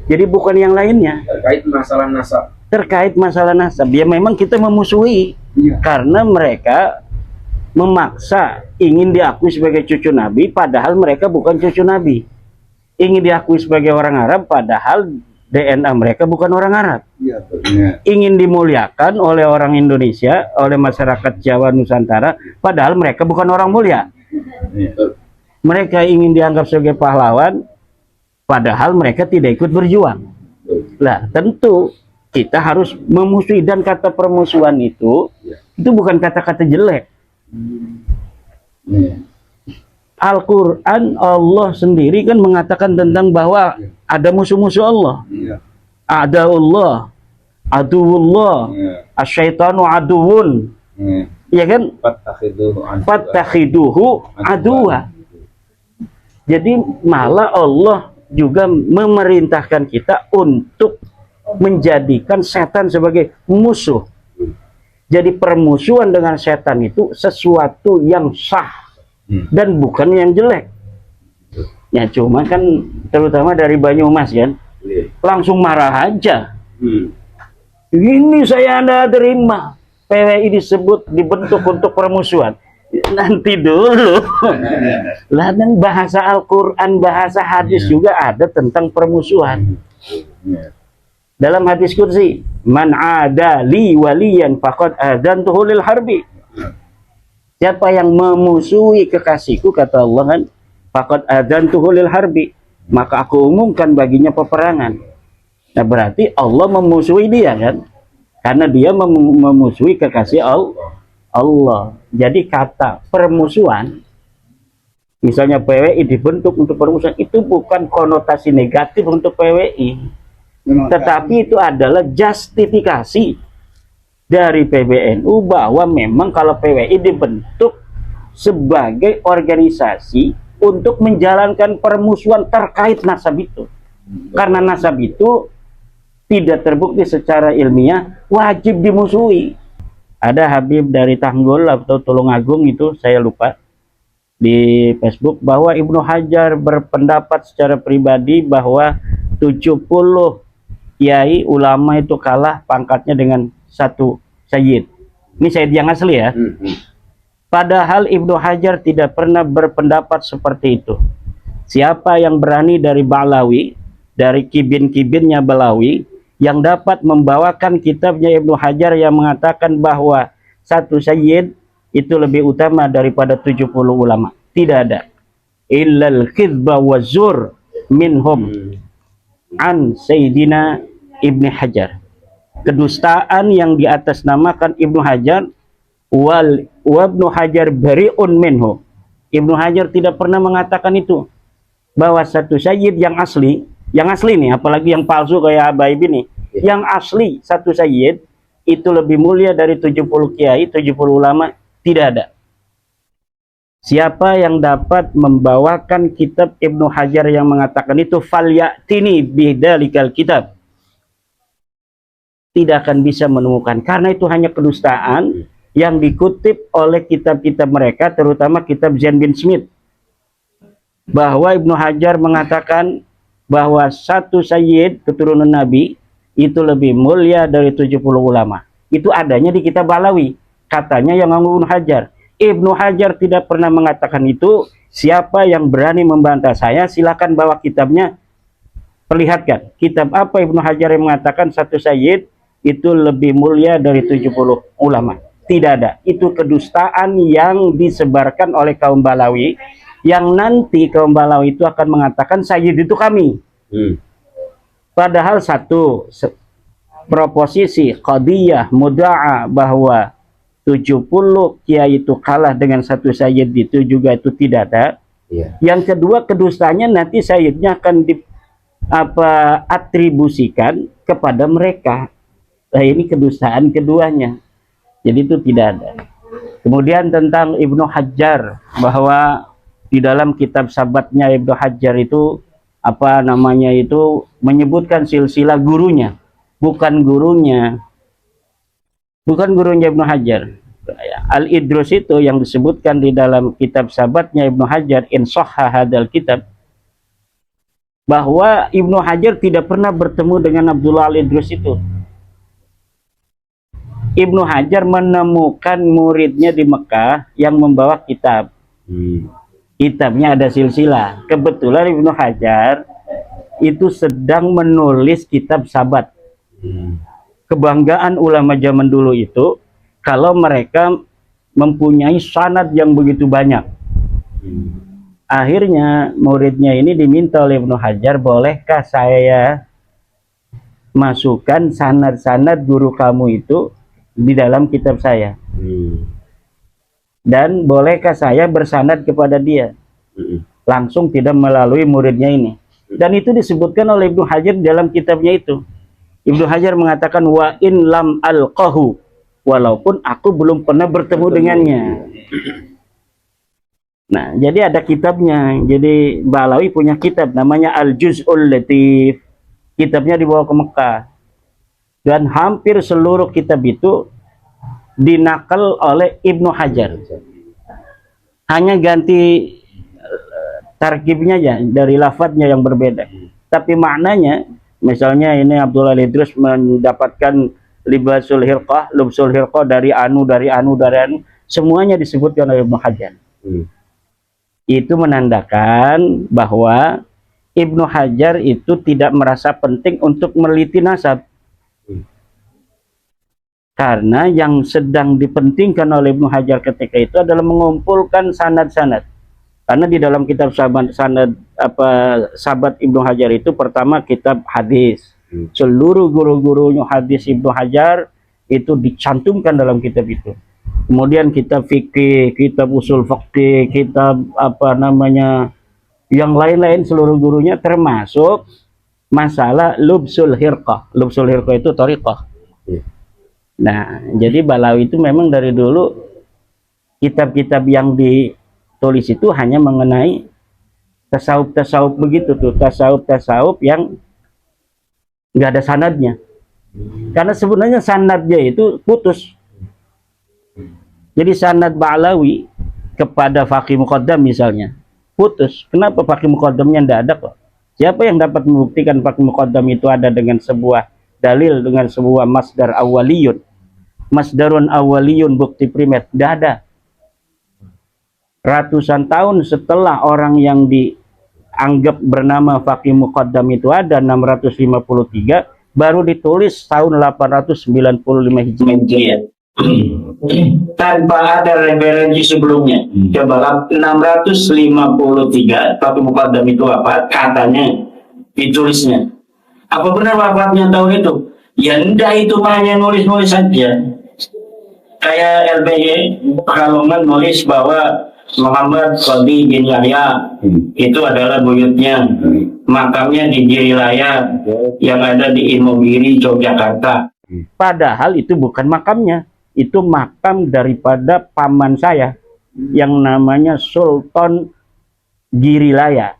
Jadi bukan yang lainnya. Terkait masalah nasab. Terkait masalah nasab, ya memang kita memusuhi karena mereka memaksa ingin diakui sebagai cucu Nabi, padahal mereka bukan cucu Nabi. Ingin diakui sebagai orang Arab, padahal DNA mereka bukan orang Arab. Ingin dimuliakan oleh orang Indonesia, oleh masyarakat Jawa Nusantara, padahal mereka bukan orang mulia. Mereka ingin dianggap sebagai pahlawan, padahal mereka tidak ikut berjuang. Nah, tentu kita harus memusuhi, dan kata permusuhan itu bukan kata-kata jelek. Al-Quran, Allah sendiri kan mengatakan tentang bahwa ada musuh-musuh Allah. Ada Allah, aduwullah, asyaitanu aduwun. Ya kan? Fattakhiduhu aduwa. Jadi malah Allah juga memerintahkan kita untuk menjadikan setan sebagai musuh. Jadi permusuhan dengan setan itu sesuatu yang sah dan bukan yang jelek. Ya cuma kan terutama dari Banyumas kan, langsung marah aja. Ini saya Anda terima, PWI disebut dibentuk untuk permusuhan. Nanti dulu. Lah, dan bahasa Al-Quran, bahasa hadis juga ada tentang permusuhan. Dalam hadis kursi, man ada li waliyan faqad adzantuhu lil harbi. Siapa yang memusuhi kekasihku, kata Allah kan, faqad adzantuhu lil harbi, maka aku umumkan baginya peperangan. Nah, berarti Allah memusuhi dia kan, karena dia memusuhi kekasih Allah. Jadi kata permusuhan, misalnya PWI dibentuk untuk permusuhan, itu bukan konotasi negatif untuk PWI. Tetapi itu adalah justifikasi dari PBNU bahwa memang kalau PWI dibentuk sebagai organisasi untuk menjalankan permusuhan terkait nasab itu. Karena nasab itu tidak terbukti secara ilmiah, wajib dimusuhi. Ada Habib dari Tanggul atau Tulungagung itu, saya lupa, di Facebook, bahwa Ibnu Hajar berpendapat secara pribadi bahwa 70 kiai ulama itu kalah pangkatnya dengan satu sayyid. Ini sayyid yang asli ya. Padahal Ibnu Hajar tidak pernah berpendapat seperti itu. Siapa yang berani dari Balawi, dari kibin-kibinnya Balawi, yang dapat membawakan kitabnya Ibnu Hajar yang mengatakan bahwa satu sayyid itu lebih utama daripada 70 ulama? Tidak ada. Illal khidba wa zur minhum an Sayyidina Ibnu Hajar. Kedustaan yang di atas namakan Ibnu Hajar, wal Ibnu Hajar bari'un minhu. Ibnu Hajar tidak pernah mengatakan itu, bahwa satu sayyid yang asli nih, apalagi yang palsu kayak Habaib ini, yang asli satu sayyid itu lebih mulia dari 70 kiai, 70 ulama, tidak ada. Siapa yang dapat membawakan kitab Ibnu Hajar yang mengatakan itu, falyatini bidzalikal kitab, tidak akan bisa menemukan, karena itu hanya kedustaan yang dikutip oleh kitab-kitab mereka, terutama kitab Zain bin Smith, bahwa Ibnu Hajar mengatakan bahwa satu sayyid keturunan Nabi itu lebih mulia dari 70 ulama. Itu adanya di kitab Balawi, katanya yang Ibnu Hajar. Ibnu Hajar tidak pernah mengatakan itu. Siapa yang berani membantah saya, silakan bawa kitabnya, perlihatkan kitab apa Ibnu Hajar yang mengatakan satu sayyid itu lebih mulia dari 70 ulama. Tidak ada. Itu kedustaan yang disebarkan oleh kaum Balawi, yang nanti kaum Balawi itu akan mengatakan sayyid itu kami. Padahal satu proposisi qadiyah muda'a bahwa 70 kiai itu kalah dengan satu sayyid itu juga itu tidak ada. Yang kedua, kedustanya nanti sayyidnya akan atribusikan kepada mereka. Nah, ini kedustaan keduanya. Jadi itu tidak ada. Kemudian tentang Ibnu Hajar, bahwa di dalam kitab sabatnya Ibnu Hajar itu apa namanya itu menyebutkan silsilah gurunya, bukan gurunya Ibnu Hajar. Al-Idrus itu yang disebutkan di dalam kitab sabatnya Ibnu Hajar, in sahha hadal kitab, bahwa Ibnu Hajar tidak pernah bertemu dengan Abdullah Al-Idrus itu. Ibnu Hajar menemukan muridnya di Mekah yang membawa kitab. Kitabnya ada silsilah. Kebetulan Ibnu Hajar itu sedang menulis kitab Sabat. Kebanggaan ulama zaman dulu itu kalau mereka mempunyai sanad yang begitu banyak. Akhirnya muridnya ini diminta oleh Ibnu Hajar, bolehkah saya masukkan sanad-sanad guru kamu itu di dalam kitab saya? Dan bolehkah saya bersanad kepada dia? Langsung, tidak melalui muridnya ini. Dan itu disebutkan oleh Ibnu Hajar dalam kitabnya itu. Ibnu Hajar mengatakan, wa in lam alqahu, walaupun aku belum pernah bertemu dengannya. Nah, jadi ada kitabnya. Jadi Balawi punya kitab namanya Al-Juz'ul Latif. Kitabnya dibawa ke Mekah. Dan hampir seluruh kitab itu dinakal oleh Ibnu Hajar. Hanya ganti tarkibnya aja, dari lafadznya yang berbeda. Tapi maknanya, misalnya ini Abdullah Al-Idrus mendapatkan libasul hirqah, lubsul hirqah dari anu, semuanya disebutkan oleh Ibnu Hajar. Itu menandakan bahwa Ibnu Hajar itu tidak merasa penting untuk meneliti nasab. Karena yang sedang dipentingkan oleh Ibnu Hajar ketika itu adalah mengumpulkan sanad-sanad. Karena di dalam kitab Sabat Ibnu Hajar itu pertama kitab hadis. Seluruh guru-gurunya hadis Ibnu Hajar itu dicantumkan dalam kitab itu. Kemudian kitab fikih, kitab usul fikih, kitab yang lain-lain seluruh gurunya, termasuk masalah lubsul hirqah. Lubsul hirqah itu thariqah. Nah, jadi Balawi itu memang dari dulu kitab-kitab yang ditulis itu hanya mengenai tasawuf begitu tuh, tasawuf yang nggak ada sanadnya. Karena sebenarnya sanadnya itu putus. Jadi sanad Balawi kepada Faqih Muqaddam misalnya putus. Kenapa Faqih Muqaddamnya nggak ada kok? Siapa yang dapat membuktikan Faqih Muqaddam itu ada dengan sebuah dalil, dengan sebuah masdar awaliyun? Masdarun awaliyun, bukti primer, nggak ada. Ratusan tahun setelah orang yang dianggap bernama Faqih Muqaddam itu ada, 653, baru ditulis tahun 895 Hijriah. Tanpa ada referensi sebelumnya. Coba 653 Faqih Muqaddam itu apa? Katanya ditulisnya. Apa benar wafatnya tahun itu? Ya enggak, itu hanya nulis-nulis saja. Kayak LBY Pekalongan nulis bahwa Muhammad Qadi bin Yahya itu adalah buyutnya, makamnya di Girilaya yang ada di Imogiri, Yogyakarta. Padahal itu bukan makamnya, itu makam daripada paman saya yang namanya Sultan Girilaya.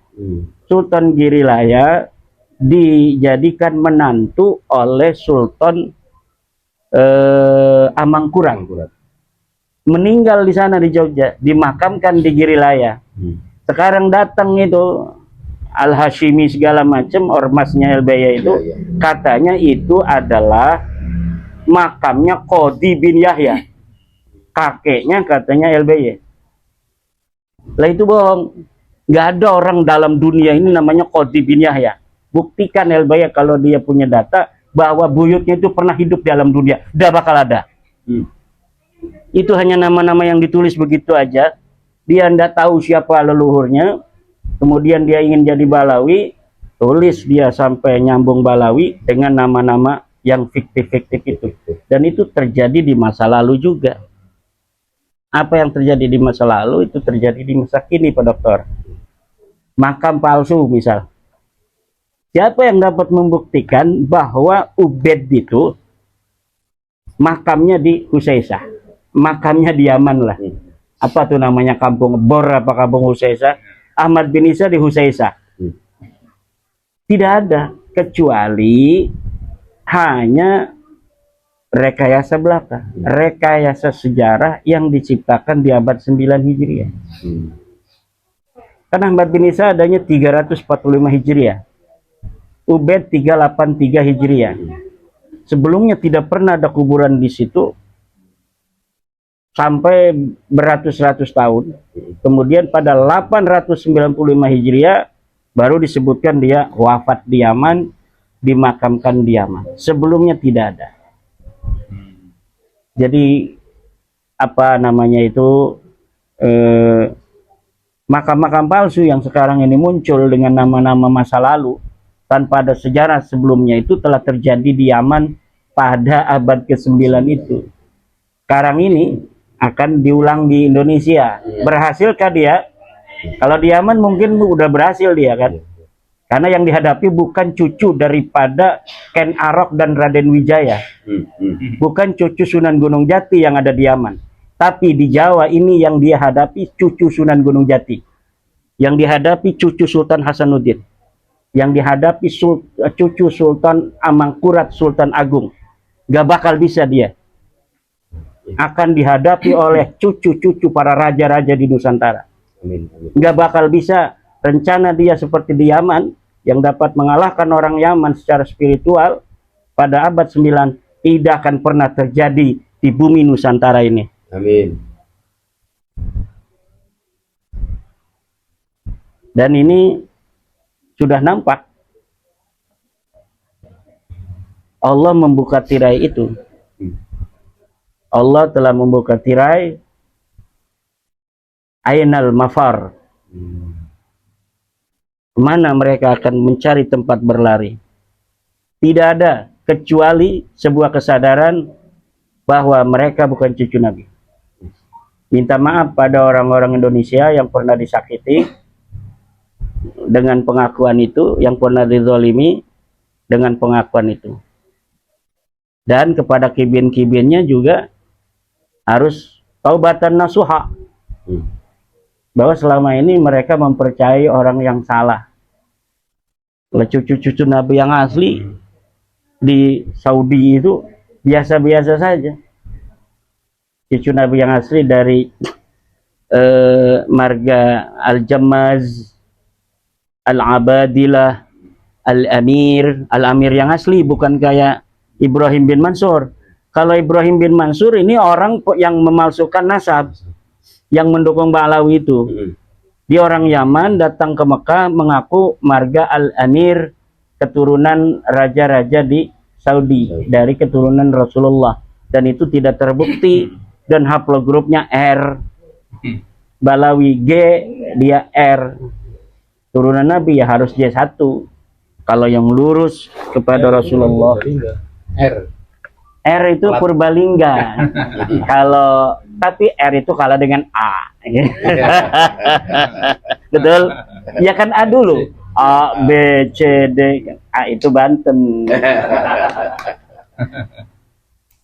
Sultan Girilaya dijadikan menantu oleh Sultan Amangkurat. Meninggal di sana di Jogja, dimakamkan di Girilaya. Sekarang datang itu Al-Hashimi segala macam, ormasnya LBY itu, katanya itu adalah makamnya Qadi bin Yahya, kakeknya katanya LBY. Lah itu bohong. Nggak ada orang dalam dunia ini namanya Qadi bin Yahya. Buktikan LBY kalau dia punya data bahwa buyutnya itu pernah hidup di alam dunia. Nggak bakal ada. Itu hanya nama-nama yang ditulis begitu aja. Dia nggak tahu siapa leluhurnya. Kemudian dia ingin jadi Balawi, tulis dia sampai nyambung Balawi dengan nama-nama yang fiktif-fiktif itu. Dan itu terjadi di masa lalu juga. Apa yang terjadi di masa lalu itu terjadi di masa kini, Pak Dokter. Makam palsu misal. Siapa yang dapat membuktikan bahwa Ubed itu makamnya di Husaisah, makamnya di Yaman lah. Apa tuh namanya, kampung Bor apa kampung Husaisah? Ahmad bin Isa di Husaisah. Tidak ada, kecuali hanya rekayasa belaka, rekayasa sejarah yang diciptakan di abad 9 Hijriah. Karena Ahmad bin Isa adanya 345 Hijriah. Ubaid 383 Hijriah. Sebelumnya tidak pernah ada kuburan di situ sampai beratus-ratus tahun. Kemudian pada 895 Hijriah baru disebutkan dia wafat di Yaman, dimakamkan di Yaman. Sebelumnya tidak ada. Jadi apa namanya itu makam-makam palsu yang sekarang ini muncul dengan nama-nama masa lalu tanpa ada sejarah sebelumnya itu telah terjadi di Yaman pada abad ke-9 itu. Sekarang ini akan diulang di Indonesia. Berhasilkah dia? Kalau di Yaman mungkin udah berhasil dia kan. Karena yang dihadapi bukan cucu daripada Ken Arok dan Raden Wijaya. Bukan cucu Sunan Gunung Jati yang ada di Yaman. Tapi di Jawa ini yang dia hadapi cucu Sunan Gunung Jati. Yang dihadapi cucu Sultan Hasanuddin. Yang dihadapi cucu Sultan Amangkurat Sultan Agung. Gak bakal bisa dia. Akan dihadapi oleh cucu-cucu para raja-raja di Nusantara. Gak bakal bisa. Rencana dia seperti di Yaman yang dapat mengalahkan orang Yaman secara spiritual pada abad 9 tidak akan pernah terjadi di bumi Nusantara ini. Amin. Dan ini sudah nampak. Allah membuka tirai itu. Allah telah membuka tirai Ainal Mafar. Kemana mereka akan mencari tempat berlari? Tidak ada kecuali sebuah kesadaran bahwa mereka bukan cucu Nabi. Minta maaf pada orang-orang Indonesia yang pernah disakiti dengan pengakuan itu, yang pernah dizalimi dengan pengakuan itu. Dan kepada kibin-kibinnya juga harus taubatan nasuha. Bahwa selama ini mereka mempercayai orang yang salah. Cucu-cucu Nabi yang asli di Saudi itu biasa-biasa saja. Cucu Nabi yang asli dari marga Al-Jammaz, Al-Abadilah, Al-Amir. Al-Amir yang asli, bukan kayak Ibrahim bin Mansur. Kalau Ibrahim bin Mansur ini orang yang memalsukan nasab, yang mendukung Ba'alawi itu. Dia orang Yaman, datang ke Mekah mengaku marga Al-Amir, keturunan raja-raja di Saudi, dari keturunan Rasulullah. Dan itu tidak terbukti, dan haplogrupnya R. Ba'alawi G, dia R. Turunan Nabi ya harus J1. Kalau yang lurus kepada Rasulullah. R itu Purbalingga. Kalau tapi R itu kalah dengan A. Betul? Ya kan A dulu. A, B, C, D. A itu Banten.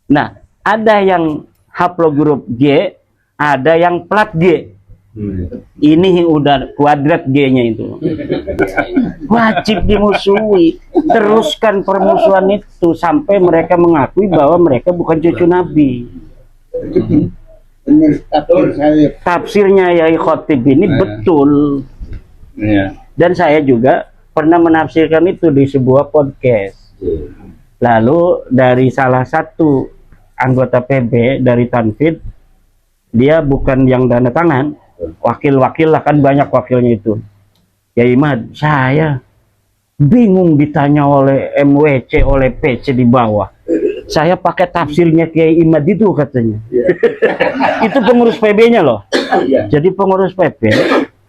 Nah, ada yang haplogrup G, ada yang plat G. Ini udah kuadrat G-nya itu. Wajib dimusuhi. Teruskan permusuhan itu sampai mereka mengakui bahwa mereka bukan cucu Nabi. Tafsirnya Yai Khotib ini betul. Dan saya juga pernah menafsirkan itu di sebuah podcast. Lalu dari salah satu anggota PB dari Tanfid, dia bukan yang tanda tangan, wakil-wakil lah, kan banyak wakilnya itu. Ya Imad, saya bingung ditanya oleh MWC, oleh PC di bawah. Saya pakai tafsirnya Kiai Imad itu katanya. Itu pengurus PB-nya loh. Jadi pengurus PB,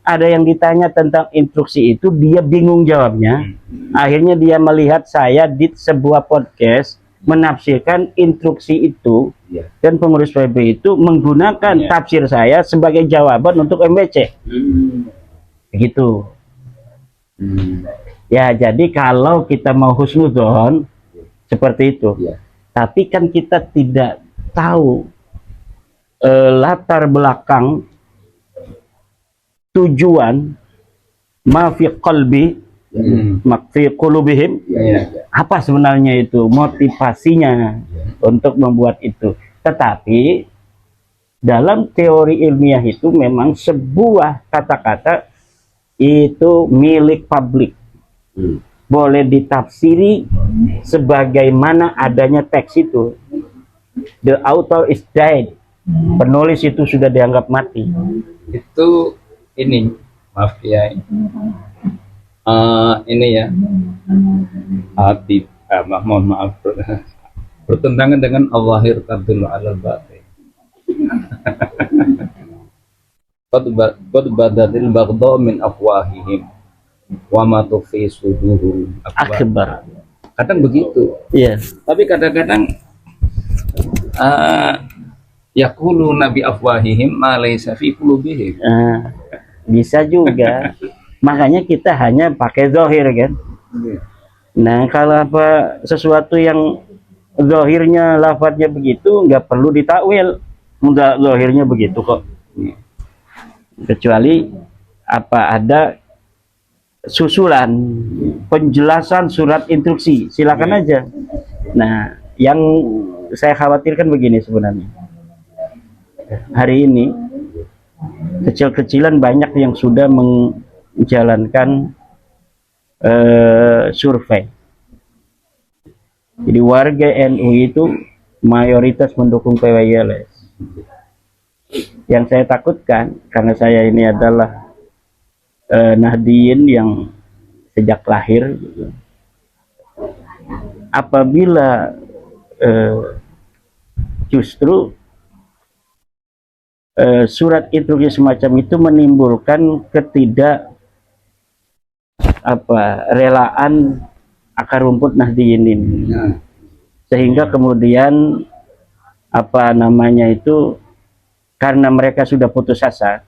ada yang ditanya tentang instruksi itu, dia bingung jawabnya. Akhirnya dia melihat saya di sebuah podcast menafsirkan instruksi itu, dan pengurus PB itu menggunakan tafsir saya sebagai jawaban untuk MBC. Begitu. Ya, jadi kalau kita mau husnudzon seperti itu, tapi kan kita tidak tahu latar belakang, tujuan, ma fi qalbi, fi qulubihim, apa sebenarnya itu motivasinya untuk membuat itu. Tetapi dalam teori ilmiah itu memang sebuah kata-kata itu milik publik, boleh ditafsiri sebagaimana adanya teks itu. The author is dead. Penulis itu sudah dianggap mati. Itu ini, maaf ya, ini ya, mohon maaf, bertentangan dengan al-zahir tadullu alal batin. Qad badatil baghdha min afwahihim wa ma tukhfi suduruhum Akbar. Kadang begitu. Iya. Tapi kadang-kadang yaqulu nabi afwahihim ma laysa fi qulubihim. Bisa juga. Makanya kita hanya pakai zahir kan. Nah, kalau apa sesuatu yang zahirnya lafadznya begitu nggak perlu ditakwil. Enggak, zahirnya begitu kok. Kecuali apa ada susulan penjelasan surat instruksi, silakan aja. Nah, yang saya khawatirkan begini sebenarnya. Hari ini kecil-kecilan banyak yang sudah menjalankan survei. Jadi warga NU itu mayoritas mendukung PWLS. Yang saya takutkan, karena saya ini adalah Nahdiyin yang sejak lahir, apabila justru surat instruksi semacam itu menimbulkan relaan akar rumput Nahdiyin ini, sehingga kemudian karena mereka sudah putus asa,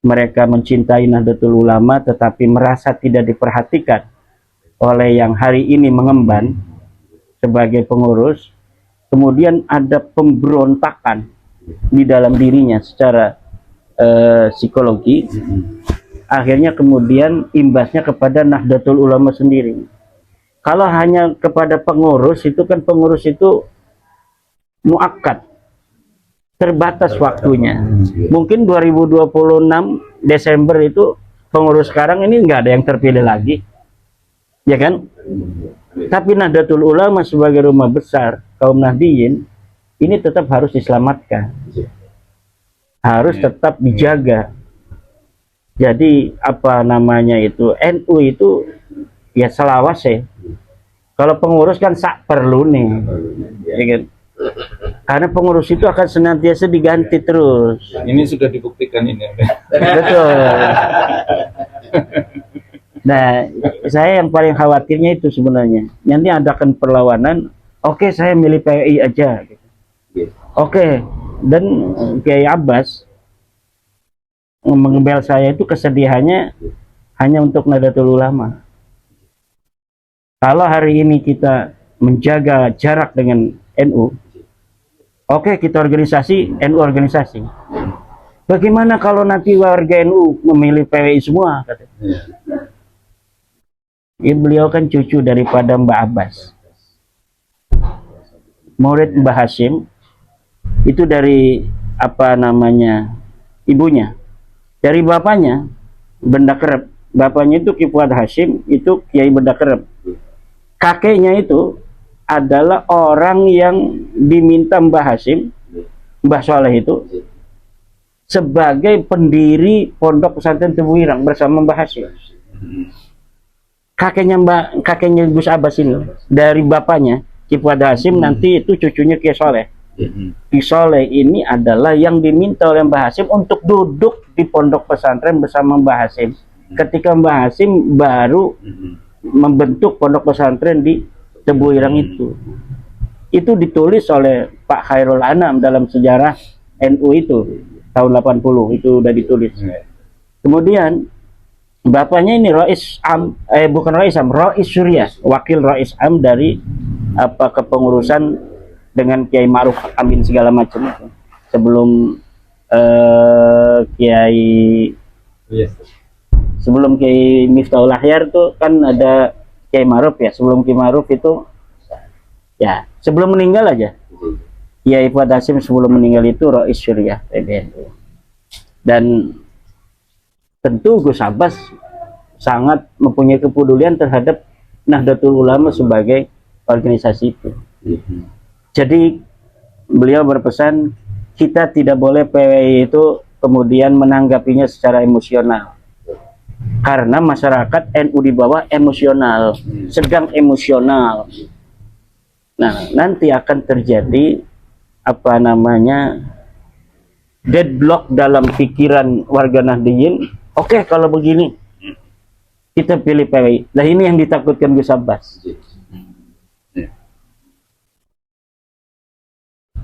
mereka mencintai Nahdlatul Ulama tetapi merasa tidak diperhatikan oleh yang hari ini mengemban sebagai pengurus, kemudian ada pemberontakan di dalam dirinya secara psikologi, akhirnya kemudian imbasnya kepada Nahdlatul Ulama sendiri. Kalau hanya kepada pengurus, itu kan pengurus itu muakkad, terbatas waktunya. Mungkin 2026 Desember itu pengurus sekarang ini nggak ada yang terpilih lagi, ya kan? Tapi Nahdlatul Ulama sebagai rumah besar kaum Nahdiyin ini tetap harus diselamatkan, harus tetap dijaga. Jadi NU itu ya selawase. Kalau pengurus kan sak perlu nih, ya kan? Karena pengurus itu akan senantiasa diganti terus. Ini sudah dibuktikan ini. Betul. Nah, saya yang paling khawatirnya itu sebenarnya. Nanti adakan perlawanan. Oke, saya milih PWI aja. Oke, dan Kiai Abbas mengebel saya itu kesedihannya hanya untuk Nahdlatul Ulama. Kalau hari ini kita menjaga jarak dengan NU, oke, kita organisasi, NU organisasi. Bagaimana kalau nanti warga NU memilih PWI semua? Ya, beliau kan cucu daripada Mbak Abbas, murid Mbah Hashim, itu dari ibunya. Dari bapaknya, Benda Kerep. Bapaknya itu Ki Fuad Hashim, itu Kiai Benda Kerep. Kakeknya itu adalah orang yang diminta Mbah Hashim, Mbah Soleh itu, sebagai pendiri Pondok Pesantren Tebu Irang bersama Mbah Hashim. Kakeknya Gus Abbas ini, dari bapaknya Ki Fuad Hashim, nanti itu cucunya Ki Soleh. Ki Soleh ini adalah yang diminta oleh Mbah Hashim untuk duduk di Pondok Pesantren bersama Mbah Hashim. Ketika Mbah Hashim baru membentuk Pondok Pesantren di Tebu Irang itu ditulis oleh Pak Khairul Anam dalam sejarah NU itu tahun 80, itu udah ditulis. Kemudian bapaknya ini Rais Surya, wakil Rais Am dari kepengurusan dengan Kiai Ma'ruf Amin segala macam itu. Sebelum sebelum Kiai Miftahul Ahyar tuh kan ada Kiai Ma'ruf ya. Sebelum Kiai Ma'ruf itu ya sebelum meninggal aja, Kiai Fuad Hashim sebelum meninggal itu Rais Surya PBNU. Dan tentu Gus Abbas sangat mempunyai kepedulian terhadap Nahdlatul Ulama sebagai organisasi itu. Jadi beliau berpesan kita tidak boleh PWI itu kemudian menanggapinya secara emosional, karena masyarakat NU di bawah emosional, sedang emosional. Nah, nanti akan terjadi apa namanya deadlock dalam pikiran warga Nahdliyin. Oke, kalau begini kita pilih PWI. Nah, ini yang ditakutkan Gus Abbas.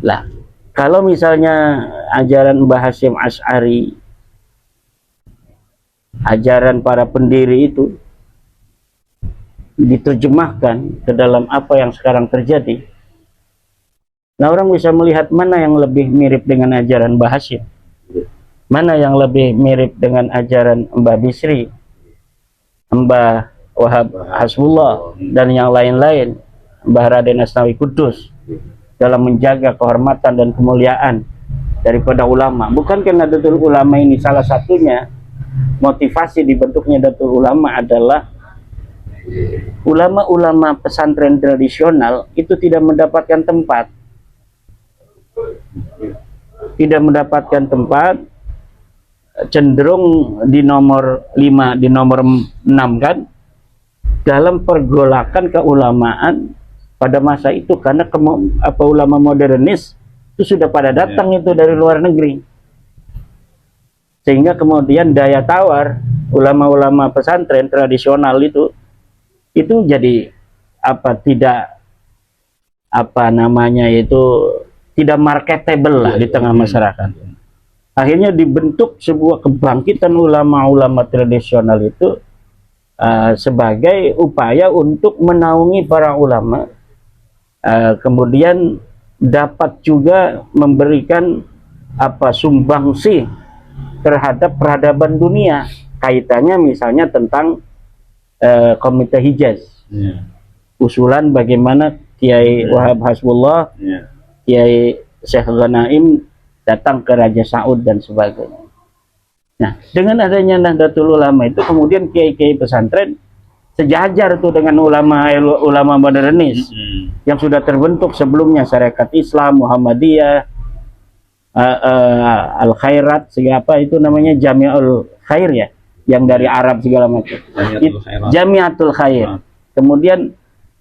Lah, kalau misalnya ajaran Mbah Hasyim Asy'ari, ajaran para pendiri itu diterjemahkan ke dalam apa yang sekarang terjadi, nah orang bisa melihat mana yang lebih mirip dengan ajaran Mbah Hasyim, mana yang lebih mirip dengan ajaran Mbah Bisri, Mbah Wahab Hasbullah, dan yang lain-lain, Mbah Raden Asnawi Kudus, dalam menjaga kehormatan dan kemuliaan daripada ulama. Bukan karena Nahdlatul Ulama ini salah satunya motivasi dibentuknya Nahdlatul Ulama adalah ulama-ulama pesantren tradisional itu tidak mendapatkan tempat, cenderung di nomor 5, di nomor 6 kan, dalam pergolakan keulamaan pada masa itu, karena ulama modernis itu sudah pada datang itu dari luar negeri, sehingga kemudian daya tawar ulama-ulama pesantren tradisional itu jadi tidak marketable lah di tengah masyarakat. Akhirnya dibentuk sebuah kebangkitan ulama-ulama tradisional itu sebagai upaya untuk menaungi para ulama, kemudian dapat juga memberikan sumbangsi terhadap peradaban dunia. Kaitannya misalnya tentang Komite Hijaz, usulan bagaimana Kiai Wahab Hasbullah, Kiai Syekh Ghanaim datang ke Raja Saud dan sebagainya. Nah, dengan adanya Nahdlatul Ulama itu kemudian kiai-kiai pesantren sejajar tuh dengan ulama modernis yang sudah terbentuk sebelumnya, Syarikat Islam, Muhammadiyah, Al Khairat, siapa itu namanya, Jami'ul Khair ya, yang dari Arab segala macam, Jamiatul Khair. Kemudian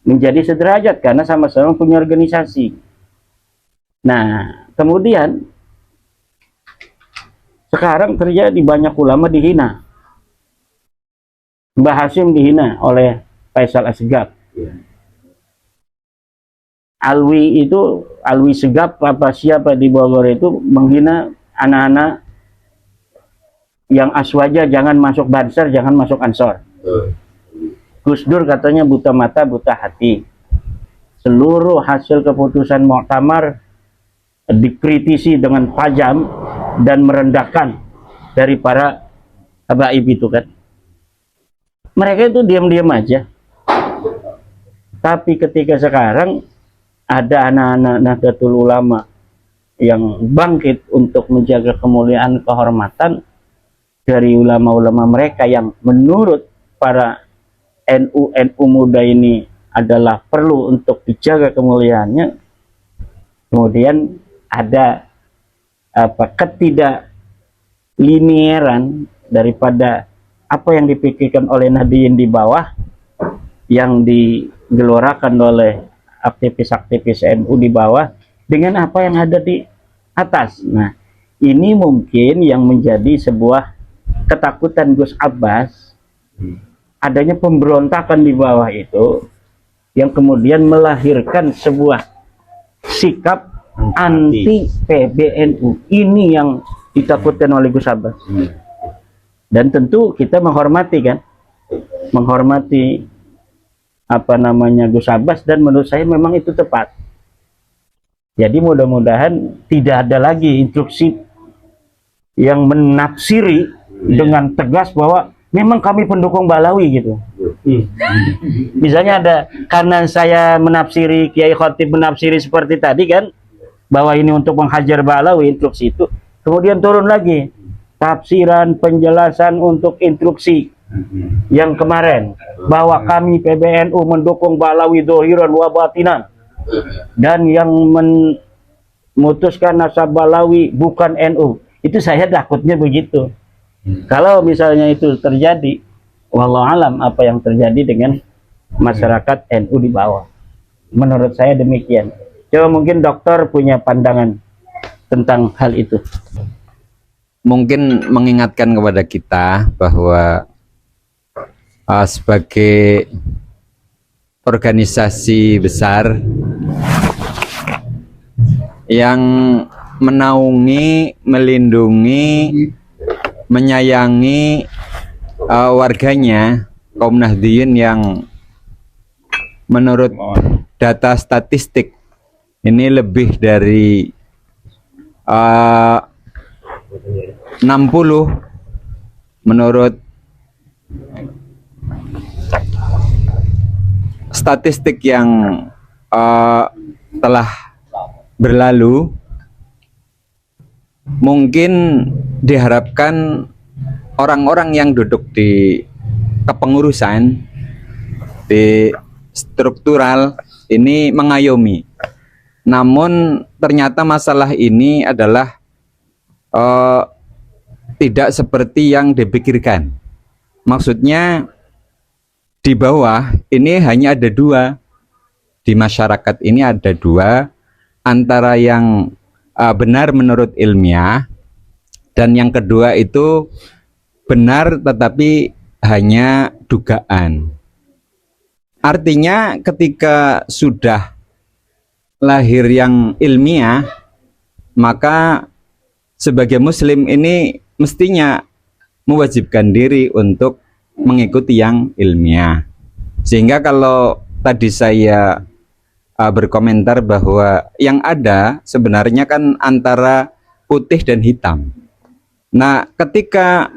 menjadi sederajat karena sama-sama punya organisasi. Nah, kemudian sekarang terjadi banyak ulama dihina. Mbah Hasyim dihina oleh Faisal Asgaf. Alwi Segaf siapa di Bogor itu menghina anak-anak yang aswaja, jangan masuk Banser, jangan masuk Ansor. Gus Dur katanya buta mata, buta hati. Seluruh hasil keputusan muktamar dikritisi dengan tajam dan merendahkan dari para habaib itu kan. Mereka itu diam-diam aja. Tapi ketika sekarang ada anak-anak Nahdlatul Ulama yang bangkit untuk menjaga kemuliaan kehormatan dari ulama-ulama mereka yang menurut para NU muda ini adalah perlu untuk dijaga kemuliaannya, kemudian ada ketidaklinieran daripada apa yang dipikirkan oleh Nahdliyin di bawah yang digelorakan oleh aktivis-aktivis NU di bawah dengan apa yang ada di atas. Nah, ini mungkin yang menjadi sebuah ketakutan Gus Abbas, adanya pemberontakan di bawah itu yang kemudian melahirkan sebuah sikap anti PBNU. Ini yang ditakutkan oleh Gus Abbas. Dan tentu kita menghormati kan, menghormati Gus Abbas, dan menurut saya memang itu tepat. Jadi mudah-mudahan tidak ada lagi instruksi yang menafsiri dengan tegas bahwa memang kami pendukung Balawi gitu. Misalnya ada, karena saya menafsiri, Kiai Khotib menafsiri seperti tadi kan, bahwa ini untuk menghajar Balawi, instruksi itu, kemudian turun lagi tafsiran penjelasan untuk instruksi yang kemarin, bahwa kami PBNU mendukung Balawi dohiran wa batinan, dan yang memutuskan nasab Balawi bukan NU. Itu saya takutnya begitu. Kalau misalnya itu terjadi, wallahu alam apa yang terjadi dengan masyarakat NU di bawah. Menurut saya demikian. Coba mungkin dokter punya pandangan tentang hal itu. Mungkin mengingatkan kepada kita bahwa sebagai organisasi besar yang menaungi, melindungi, menyayangi warganya, kaum Nahdliyin yang menurut data statistik ini lebih dari 60 menurut statistik yang telah berlalu. Mungkin diharapkan orang-orang yang duduk di kepengurusan, di struktural ini mengayomi. Namun ternyata masalah ini adalah tidak seperti yang dipikirkan. Maksudnya di bawah ini hanya ada dua, di masyarakat ini ada dua, antara yang benar menurut ilmiah dan yang kedua itu benar tetapi hanya dugaan. Artinya ketika sudah lahir yang ilmiah, maka sebagai muslim ini mestinya mewajibkan diri untuk mengikuti yang ilmiah. Sehingga kalau tadi saya berkomentar bahwa yang ada sebenarnya kan antara putih dan hitam. Nah, ketika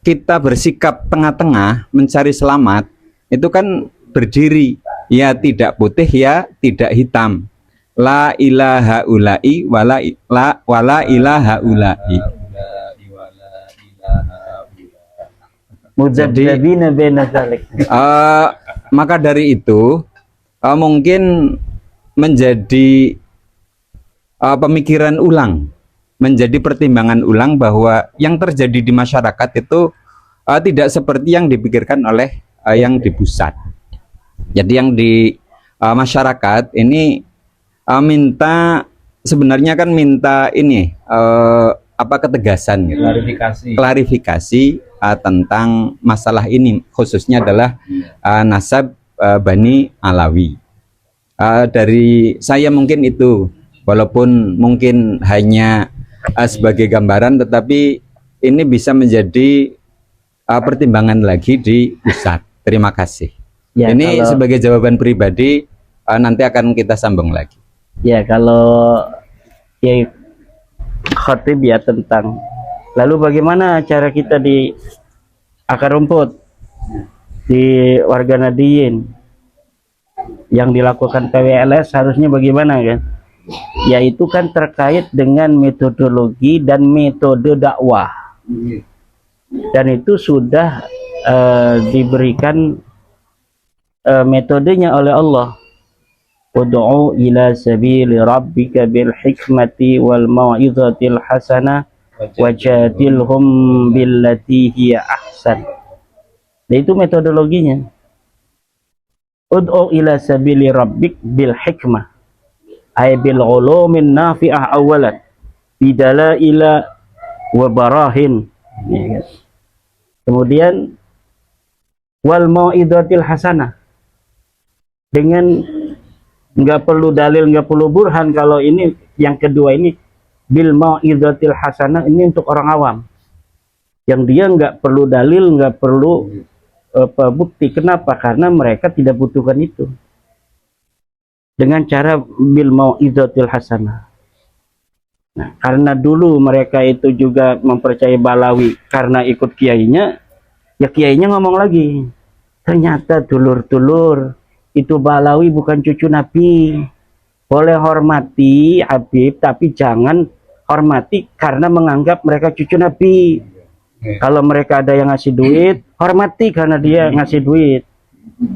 kita bersikap tengah-tengah mencari selamat, itu kan berdiri ya tidak putih ya tidak hitam. La ilaha ulai wala ilaha ulai. Mudzadzabina baina dzalik. Maka dari itu mungkin menjadi pemikiran ulang, menjadi pertimbangan ulang bahwa yang terjadi di masyarakat itu tidak seperti yang dipikirkan oleh yang di pusat. Jadi yang di masyarakat ini minta, sebenarnya kan minta ini ketegasan gitu. Klarifikasi tentang masalah ini, khususnya adalah nasab Bani Alawi. Dari saya mungkin itu, walaupun mungkin hanya sebagai gambaran, tetapi ini bisa menjadi pertimbangan lagi di pusat. Terima kasih. Ya, ini sebagai jawaban pribadi, nanti akan kita sambung lagi. Ya, kalau Kiai Khatib ya tentang lalu bagaimana cara kita di akar rumput, di warga Nahdliyin yang dilakukan PWLS harusnya bagaimana kan? Yaitu kan terkait dengan metodologi dan metode dakwah, dan itu sudah diberikan metodenya oleh Allah. Ud'u ila sabili rabbika bil hikmati wal mau'izatil hasanah wajadilhum billati hiya ahsan. Nah, itu metodologinya. Ud'u ila sabili rabbik bil hikmah ay bil ulumin nafi'ah awalan bidalaila wa barahin. Kemudian wal mau'izatil hasanah, dengan nggak perlu dalil, nggak perlu burhan. Kalau ini yang kedua ini bil mau'izatil hasanah, ini untuk orang awam yang dia nggak perlu dalil, nggak perlu bukti. Kenapa? Karena mereka tidak butuhkan itu. Dengan cara bil mau'izatil hasanah. Nah, karena dulu mereka itu juga mempercayai Balawi karena ikut kiainya, ya kiainya ngomong lagi, ternyata dulur-dulur itu Balawi bukan cucu Nabi. Boleh hormati Habib, tapi jangan hormati karena menganggap mereka cucu Nabi. Kalau mereka ada yang ngasih duit, hormati karena dia ngasih duit.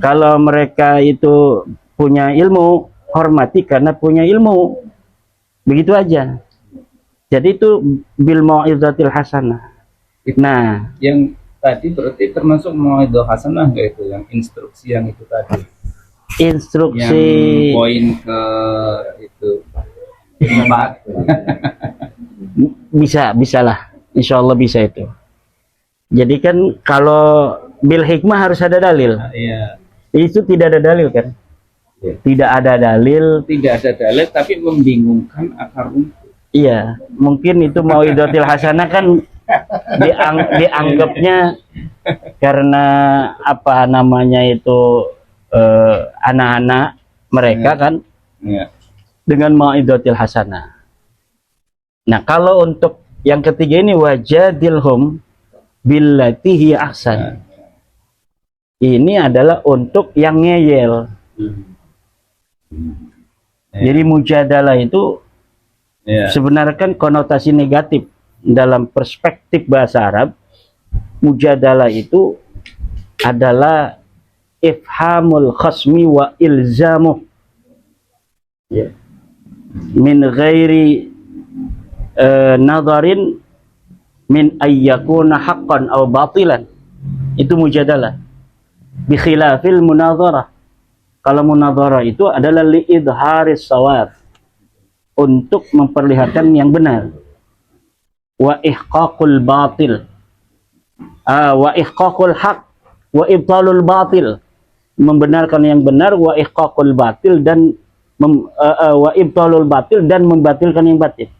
Kalau mereka itu punya ilmu, hormati karena punya ilmu. Begitu aja. Jadi itu bil mau'izatil hasanah. Nah, Yang tadi berarti termasuk mau'izah hasanah nggak itu, yang instruksi yang itu tadi, yang instruksi poin ke itu 4. bisalah. Insya Allah bisa itu. Jadi kan kalau bil hikmah harus ada dalil. Iya, Itu tidak ada dalil kan? Iya. Tidak ada dalil. tidak ada dalil tapi membingungkan akar rumput. Iya, mungkin itu mau'izatil hasanah kan dianggapnya karena apa namanya itu anak-anak mereka kan Iya. dengan mau'izatil hasanah. Nah, kalau untuk yang ketiga ini wajadilhum billati hiya ahsan. Ini adalah untuk yang ngeyel. Jadi mujadalah itu Iya. sebenarnya kan konotasi negatif. Dalam perspektif bahasa Arab, mujadalah itu adalah ifhamul khasmi wa ilzamuh, ya, min ghairi nadarin min ayyakuna haqqan aw batilan. Itu mujadalah. Bi khilafil munadharah. Kalau munadharah itu adalah li idharis shawab, untuk memperlihatkan yang benar. Wa ihqaqul batil, wa ihqaqul haq wa ibtalul batil, membenarkan yang benar, wa ihqaqul batil dan wa ibtalul batil dan membatilkan yang batil.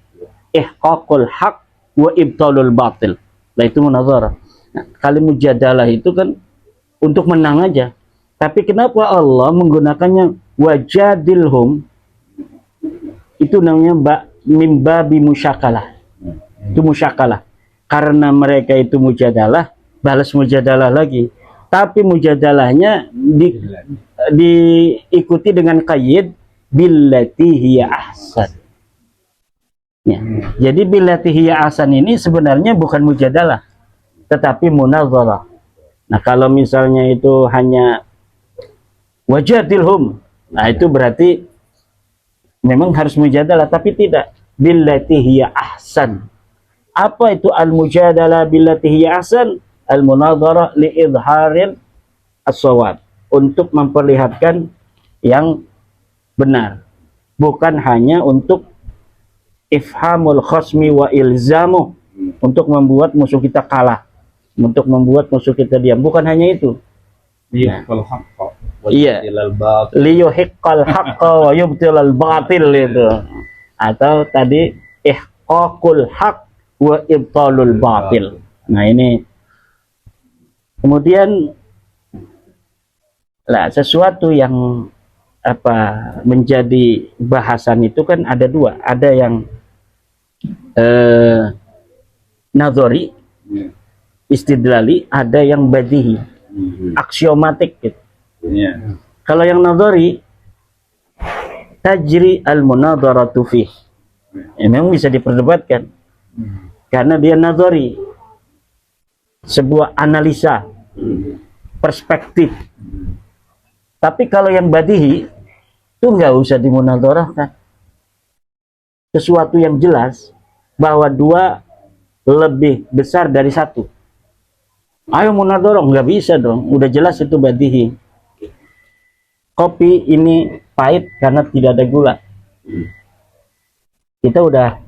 Ihqaqul haq wa ibtalul batil. Nah, itu munazarah. Nah, kali mujadalah itu kan untuk menang aja. Tapi kenapa Allah menggunakannya wajadilhum? Itu namanya mimbabi musyakalah. Itu musyakalah. Karena mereka itu mujadalah, balas mujadalah lagi. Tapi mujadalahnya diikuti dengan qayyid billati hiya ahsan. Ya. Jadi billati hiya ahsan ini sebenarnya bukan mujadalah, tetapi munazarah. Nah, kalau misalnya itu hanya wajadilhum, nah itu berarti memang harus mujadalah, tapi tidak billati hiya ahsan. Apa itu al-mujadalah billati hiya ahsan? Al-munadharah li idharil as-shawab, untuk memperlihatkan yang benar, bukan hanya untuk ifhamul khasmi wa ilzamu, untuk membuat musuh kita kalah, untuk membuat musuh kita diam, bukan hanya itu. Iya, kalau haqqa wa Iya. yubtilal batil. Liyuhiqqal haqqa wa yubtilal batil itu. Atau tadi ihqaqul haq wa ibtalul batil. Nah, ini kemudian lah sesuatu yang apa menjadi bahasan itu kan ada dua, ada yang nazari, istidlali, ada yang badihi, aksiomatik gitu. Iya. Kalau yang nazari, tajri al-munadharatu fih. Ya, memang bisa diperdebatkan. Karena dia nazari, sebuah analisa, perspektif. Tapi kalau yang badihi, itu nggak usah dimunadharahkan. Sesuatu yang jelas, bahwa dua lebih besar dari satu. Ayo munadharah, nggak bisa dong. Udah jelas itu badihi. Kopi ini pahit karena tidak ada gula. Kita udah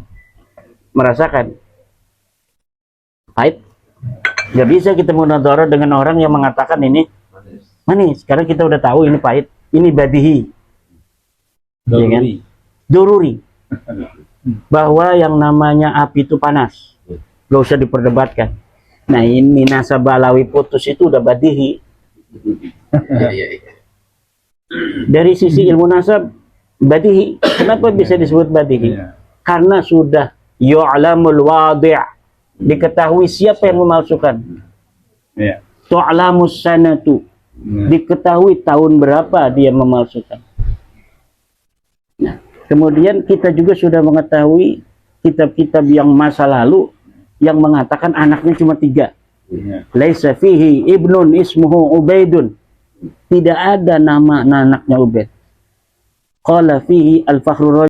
merasakan pahit. Gak bisa kita munadharah dengan orang yang mengatakan ini manis. Sekarang kita udah tahu ini pahit. Ini badihi. Ya kan? Dururi. Bahwa yang namanya api itu panas. Gak usah diperdebatkan. Nah, ini nasabah alawi putus itu udah badihi. Dari sisi ilmu nasab badihi. Kenapa bisa disebut badihi? Karena sudah yu'lamul wadi', diketahui siapa yang memalsukan. Tu'lamus sanatu, diketahui tahun berapa dia memalsukan. Nah, kemudian kita juga sudah mengetahui kitab-kitab yang masa lalu yang mengatakan anaknya cuma 3. Iya. Laisa fihi ibnun ismuhu Ubaidun. Tidak ada nama anaknya Ubaid. Qala fihi al-fakhru